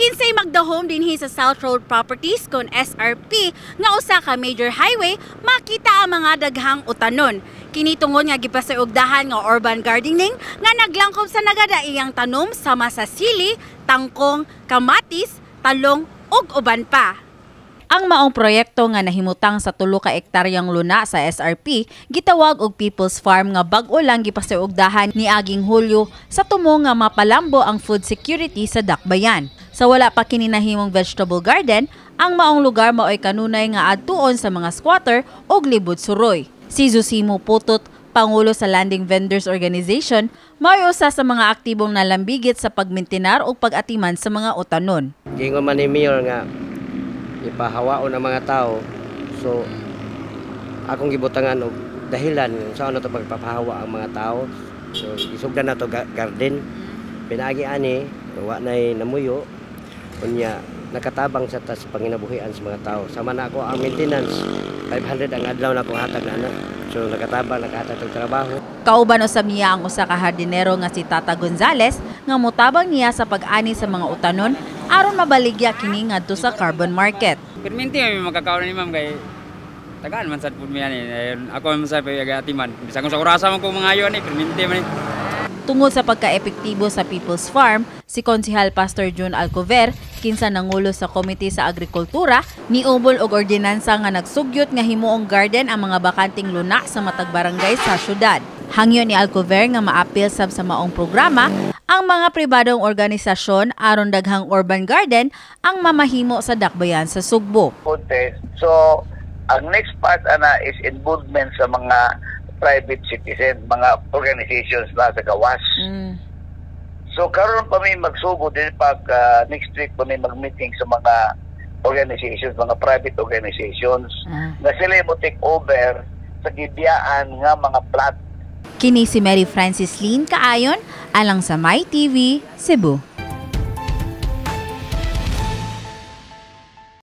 Kinsay magdahom dinhi sa South Road Properties kon SRP nga usa ka major highway, makita ang mga daghang utanon. Kini tungod nga gipasayugdahan nga urban gardening nga naglangkob sa nagadaiyang tanom sama sa sili, tangkong, kamatis, talong ug uban pa. Ang maong proyekto nga nahimutang sa 3 ka ektaryang luna sa SRP gitawag og People's Farm nga bag-o lang gipasayugdahan ni aging Hulyo sa tumo nga mapalambo ang food security sa Dakbayan. Sa wala pa kini nahimong vegetable garden, ang maong lugar maoy kanunay nga adtuon sa mga squatter og libod suroy. Si Zosimo Putot, Pangulo sa Landing Vendors Organization, maoy usa sa mga aktibong nalambigit sa pagmintinar o pag-atiman sa mga utanon. Gingon man ni Mayor nga ipahawaon ang mga tao, so akong gibutangan og dahilan sa ano to pagpapahawa ang mga tao. So isugdan na to garden, pinagi ani wa nay namuyo unya nakatabang sa tas panginabuhian sa mga tao. Sama na ako ang maintenance 500 ang adlaw na akong hatag na so nakatabang nakahatag og trabaho. Kauban usab niya ang usa ka hardinero nga si Tata Gonzales nga motabang niya sa pag-ani sa mga utanon aron mabaligya kini ngadto sa carbon market. Perminti may makakaon ni ma'am kay tagaan man sad pud mi ani. Ako man sa pag-atiman. Bisag kung sa orasa man ko mangayo ni perminti man. Tungod sa pagka-epektibo sa People's Farm, si Konsehal Pastor June Alcover, kinsa nangulo sa Komite sa Agrikultura, niubol og ordinansa nga nagsugyot nga himuong garden ang mga bakanting luna sa matag barangay sa syudad. Hangyo ni Alcover nga maapil sab sa maong programa ang mga pribadong organisasyon aron daghang urban garden ang mamahimo sa Dakbayan sa Sugbo. So, ang next part ana is involvement sa mga private citizen, mga organizations na sa gawas. So karon pa may magsugod din pag next week pa may mag-meeting sa mga organizations, mga private organizations na sila mo take over sa gibiyaan nga mga plot. Kini si Mary Francis Lin kaayon alang sa My TV Cebu.